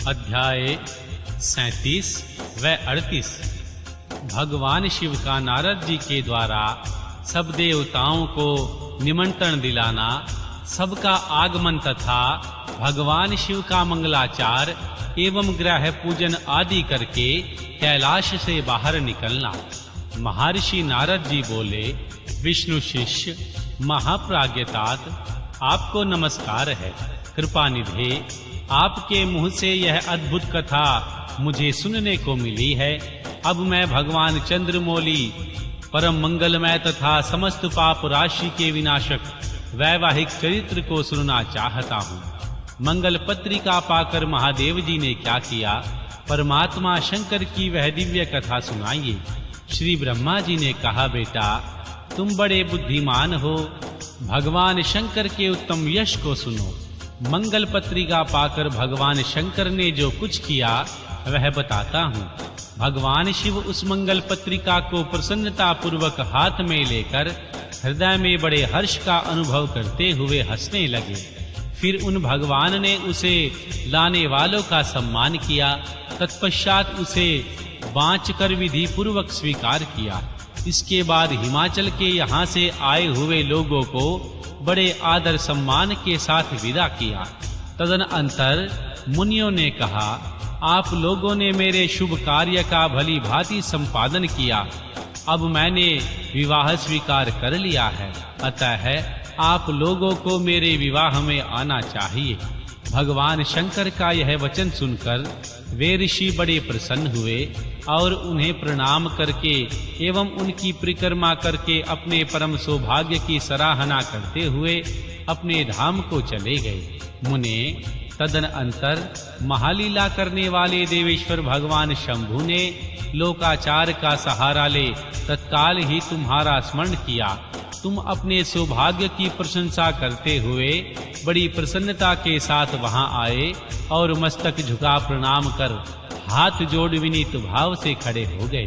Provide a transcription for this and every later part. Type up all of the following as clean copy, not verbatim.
अध्याय 37 व 38। भगवान शिव का नारद जी के द्वारा सब देवताओं को निमंत्रण दिलाना, सबका आगमन तथा भगवान शिव का मंगलाचार एवं ग्रह पूजन आदि करके कैलाश से बाहर निकलना। महर्षि नारद जी बोले, विष्णु शिष्य महाप्राज्ञतात, आपको नमस्कार है। कृपा निधे, आपके मुंह से यह अद्भुत कथा मुझे सुनने को मिली है। अब मैं भगवान चंद्रमौली परम मंगलमय तथा समस्त पाप राशि के विनाशक वैवाहिक चरित्र को सुनना चाहता हूँ। मंगल पत्रिका पाकर महादेव जी ने क्या किया, परमात्मा शंकर की वह दिव्य कथा सुनाइए। श्री ब्रह्मा जी ने कहा, बेटा तुम बड़े बुद्धिमान हो, भगवान शंकर के उत्तम यश को सुनो। मंगल पत्रिका पाकर भगवान शंकर ने जो कुछ किया वह बताता हूँ। भगवान शिव उस मंगल पत्रिका को प्रसन्नता पूर्वक हाथ में लेकर हृदय में बड़े हर्ष का अनुभव करते हुए हंसने लगे। फिर उन भगवान ने उसे लाने वालों का सम्मान किया। तत्पश्चात उसे बाँच कर विधि पूर्वक स्वीकार किया। इसके बाद हिमाचल के यहाँ से आए हुए लोगों को बड़े आदर सम्मान के साथ विदा किया। तदनंतर मुनियों ने कहा, आप लोगों ने मेरे शुभ कार्य का भली भांति संपादन किया। अब मैंने विवाह स्वीकार कर लिया है, अतः आप लोगों को मेरे विवाह में आना चाहिए। भगवान शंकर का यह वचन सुनकर वे ऋषि बड़े प्रसन्न हुए और उन्हें प्रणाम करके एवं उनकी परिक्रमा करके अपने परम सौभाग्य की सराहना करते हुए अपने धाम को चले गए। मुने, तदनंतर महालीला करने वाले देवेश्वर भगवान शंभु ने लोकाचार का सहारा ले तत्काल ही तुम्हारा स्मरण किया। तुम अपने सौभाग्य की प्रशंसा करते हुए बड़ी प्रसन्नता के साथ वहां आए और मस्तक झुका प्रणाम कर हाथ जोड़ विनीत भाव से खड़े हो गए।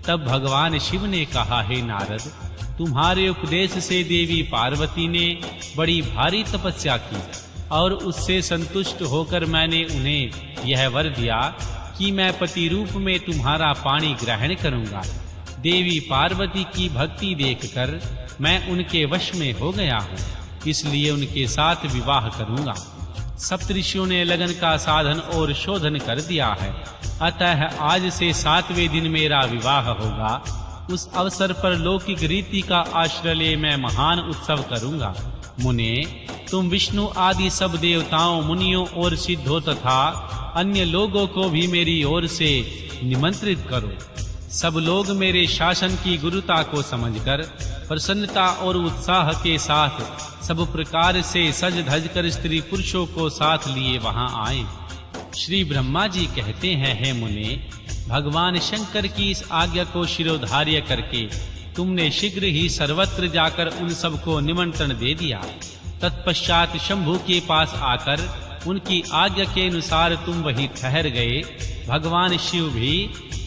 तब भगवान शिव ने कहा, हे नारद, तुम्हारे उपदेश से देवी पार्वती ने बड़ी भारी तपस्या की और उससे संतुष्ट होकर मैंने उन्हें यह वर दिया कि मैं पति रूप में तुम्हारा पाणी ग्रहण करूंगा। देवी पार्वती की भक्ति देखकर मैं उनके वश में हो गया हूँ, इसलिए उनके साथ विवाह करूंगा। सप्तऋषियों ने लगन का साधन और शोधन कर दिया है, अतः आज से 7वें दिन मेरा विवाह होगा। उस अवसर पर लौकिक रीति का आश्रय ले मैं महान उत्सव करूंगा। मुने, तुम विष्णु आदि सब देवताओं, मुनियों और सिद्धों तथा अन्य लोगों को भी मेरी ओर से निमंत्रित करो। सब लोग मेरे शासन की गुरुता को समझकर प्रसन्नता और उत्साह के साथ सब प्रकार से सज धज कर स्त्री पुरुषों को साथ लिए वहां आए। श्री ब्रह्मा जी कहते हैं, हे मुने, भगवान शंकर की इस आज्ञा को शिरोधार्य करके तुमने शीघ्र ही सर्वत्र जाकर उन सबको निमंत्रण दे दिया। तत्पश्चात शंभु के पास आकर उनकी आज्ञा के अनुसार तुम वहीं ठहर गए। भगवान शिव भी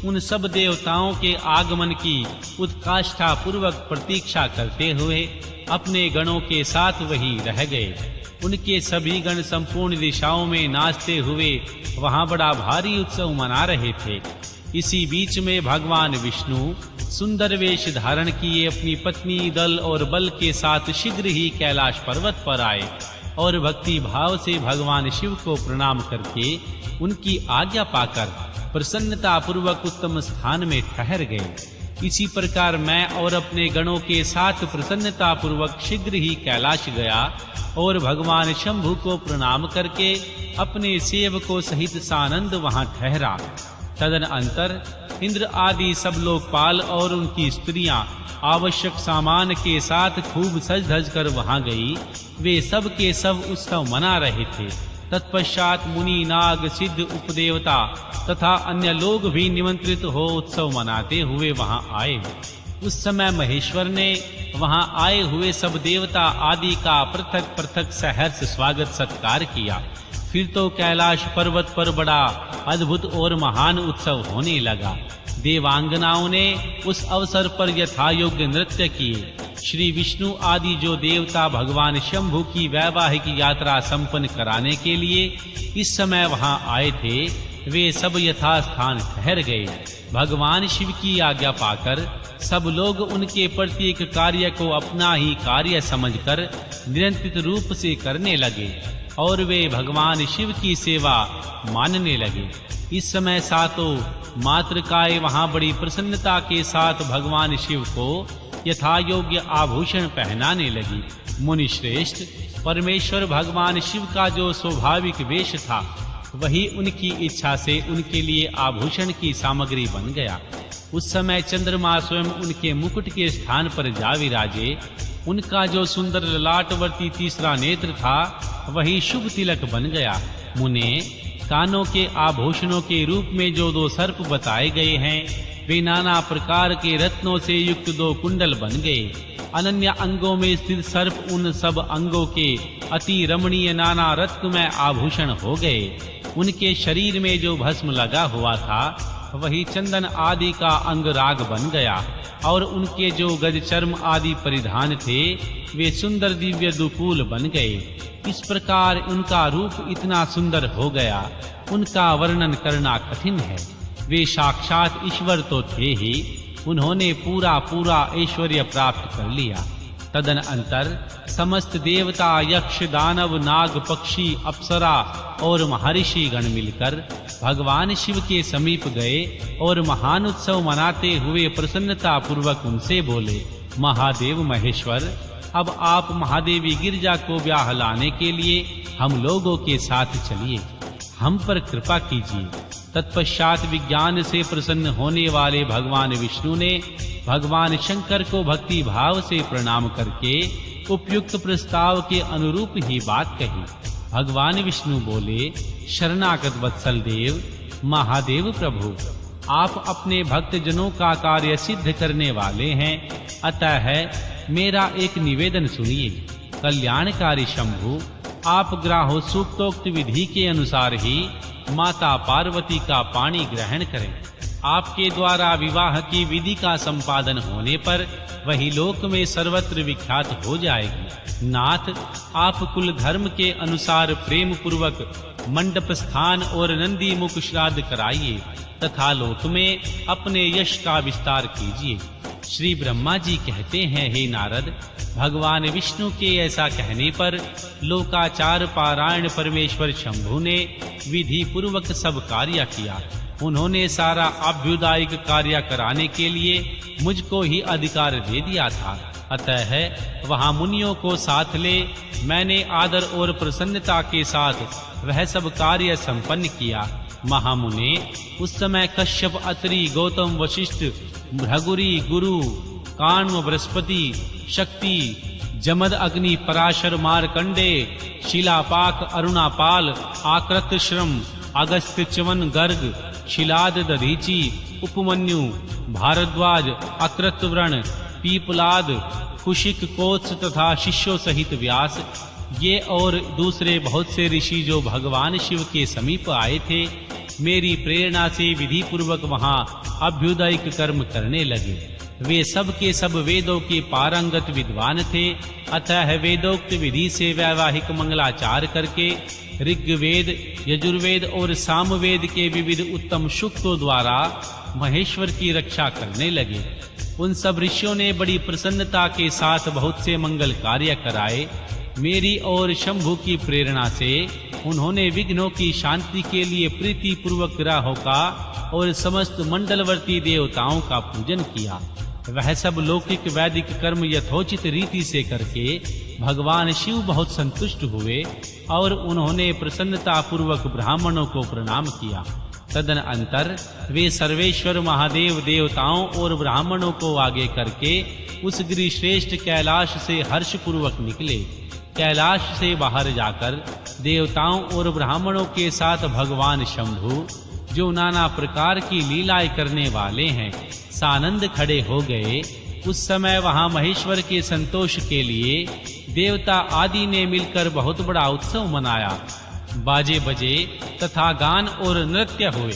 उन सब देवताओं के आगमन की उत्काष्ठा पूर्वक प्रतीक्षा करते हुए अपने गणों के साथ वहीं रह गए। उनके सभी गण संपूर्ण दिशाओं में नाचते हुए वहां बड़ा भारी उत्सव मना रहे थे। इसी बीच में भगवान विष्णु सुंदर वेश धारण किए अपनी पत्नी दल और बल के साथ शीघ्र ही कैलाश पर्वत पर आए और भक्ति भाव से भगवान शिव को प्रणाम करके उनकी आज्ञा पाकर प्रसन्नता पूर्वक उत्तम स्थान में ठहर गए। इसी प्रकार मैं और अपने गणों के साथ प्रसन्नता पूर्वक शीघ्र ही कैलाश गया और भगवान शंभु को प्रणाम करके अपने सेवकों सहित सानंद वहां ठहरा। तदनंतर इंद्र आदि सब लोकपाल और उनकी स्त्रियां आवश्यक सामान के साथ खूब सज धज कर वहां गई। वे सब के सब उत्सव मना रहे थे। तत्पश्चात मुनि, नाग, सिद्ध, उपदेवता तथा अन्य लोग भी निमंत्रित हो उत्सव मनाते हुए वहां आए। उस समय महेश्वर ने वहां आए हुए सब देवता आदि का पृथक पृथक सहर्ष स्वागत सत्कार किया। फिर तो कैलाश पर्वत पर बड़ा अद्भुत और महान उत्सव होने लगा। देवांगनाओं ने उस अवसर पर यथा योग्य नृत्य किए। श्री विष्णु आदि जो देवता भगवान शंभु की वैवाहिक यात्रा संपन्न कराने के लिए इस समय वहां आए थे, वे सब यथास्थान ठहर गए। भगवान शिव की आज्ञा पाकर सब लोग उनके प्रत्येक कार्य को अपना ही कार्य समझकर निरंतर रूप से करने लगे और वे भगवान शिव की सेवा मानने लगे। इस समय सातों मातृकाएं वहां बड़ी प्रसन्नता के साथ भगवान शिव को यथा योग्य आभूषण पहनाने लगी। मुनि श्रेष्ठ, परमेश्वर भगवान शिव का जो स्वाभाविक वेश था वही उनकी इच्छा से उनके लिए आभूषण की सामग्री बन गया। उस समय चंद्रमा स्वयं उनके मुकुट के स्थान पर जा विराजे। उनका जो सुंदर ललाटवर्ती तीसरा नेत्र था वही शुभ तिलक बन गया। मुने, कानों के आभूषणों के रूप में जो 2 सर्प बताए गए हैं वे नाना प्रकार के रत्नों से युक्त 2 कुंडल बन गए। अनन्य अंगों में स्थित सर्प उन सब अंगों के अति रमणीय नाना रत्नमय आभूषण हो गए। उनके शरीर में जो भस्म लगा हुआ था वही चंदन आदि का अंगराग बन गया और उनके जो गज चर्म आदि परिधान थे वे सुंदर दिव्य दुकूल बन गए। इस प्रकार उनका रूप इतना सुंदर हो गया, उनका वर्णन करना कठिन है। वे साक्षात ईश्वर तो थे ही, उन्होंने पूरा ऐश्वर्य प्राप्त कर लिया। तदनंतर समस्त देवता, यक्ष, दानव, नाग, पक्षी, अप्सरा और महर्षि गण मिलकर भगवान शिव के समीप गए और महान उत्सव मनाते हुए प्रसन्नता पूर्वक उनसे बोले, महादेव महेश्वर, अब आप महादेवी गिरजा को ब्याह लाने के लिए हम लोगों के साथ चलिए, हम पर कृपा कीजिए। तत्पश्चात विज्ञान से प्रसन्न होने वाले भगवान विष्णु ने भगवान शंकर को भक्ति भाव से प्रणाम करके उपयुक्त प्रस्ताव के अनुरूप ही बात कही। भगवान विष्णु बोले, शरणागत वत्सल देव, महादेव प्रभु, आप अपने भक्त जनों का कार्य सिद्ध करने वाले हैं, अतः मेरा एक निवेदन सुनिए। कल्याणकारी शंभु, आप ग्राहो सूक्तोक्त विधि के अनुसार ही माता पार्वती का पानी ग्रहण करें। आपके द्वारा विवाह की विधि का संपादन होने पर वही लोक में सर्वत्र विख्यात हो जाएगी। नाथ, आप कुल धर्म के अनुसार प्रेम पूर्वक मंडप स्थान और नंदी मुख श्राद्ध कराइए तथा लोक में अपने यश का विस्तार कीजिए। श्री ब्रह्मा जी कहते हैं, हे नारद, भगवान विष्णु के ऐसा कहने पर लोकाचार पारायण परमेश्वर शंभु ने विधि पूर्वक सब कार्य किया। उन्होंने सारा अभ्युदायिक कार्य कराने के लिए मुझको ही अधिकार दे दिया था, अतः वहां मुनियों को साथ ले मैंने आदर और प्रसन्नता के साथ वह सब कार्य संपन्न किया। महामुने, उस समय कश्यप, अत्रि, गौतम, वशिष्ठ, भृगुरी, गुरु, काण्व, बृहस्पति, शक्ति, जमद, अग्नि, पराशर, मार्कंडे, शिलापाक, अरुणापाल, आकृतश्रम, अगस्त्य, च्यवन, गर्ग, शिलाद, दधीचि, उपमन्यु, भारद्वाज, अकृतव्रण, पीपलाद, कुशिक, कोत्स तथा शिष्यों सहित व्यास, ये और दूसरे बहुत से ऋषि जो भगवान शिव के समीप आए थे, मेरी प्रेरणा से विधि पूर्वक वहां अभ्युदयिक कर्म करने लगे। वे सब के सब वेदों के पारंगत विद्वान थे, अतः वेदोक्त विधि से वैवाहिक मंगलाचार करके ऋग्वेद, यजुर्वेद और सामवेद के विविध उत्तम सूक्तों द्वारा महेश्वर की रक्षा करने लगे। उन सब ऋषियों ने बड़ी प्रसन्नता के साथ बहुत से मंगल कार्य कराए। मेरी और शंभु की प्रेरणा से उन्होंने विघ्नों की शांति के लिए प्रीति पूर्वक ग्रहों का और समस्त मंडलवर्ती देवताओं का पूजन किया। वह सब लौकिक वैदिक कर्म यथोचित रीति से करके भगवान शिव बहुत संतुष्ट हुए और उन्होंने प्रसन्नता पूर्वक ब्राह्मणों को प्रणाम किया। तदनंतर वे सर्वेश्वर महादेव देवताओं और ब्राह्मणों को आगे करके उस गिरिश्रेष्ठ कैलाश से हर्ष पूर्वक निकले। कैलाश से बाहर जाकर देवताओं और ब्राह्मणों के साथ भगवान शंभु, जो नाना प्रकार की लीलाएं करने वाले हैं, सानंद खड़े हो गए। उस समय वहां महेश्वर के संतोष के लिए देवता आदि ने मिलकर बहुत बड़ा उत्सव मनाया। बाजे बजे तथा गान और नृत्य हुए।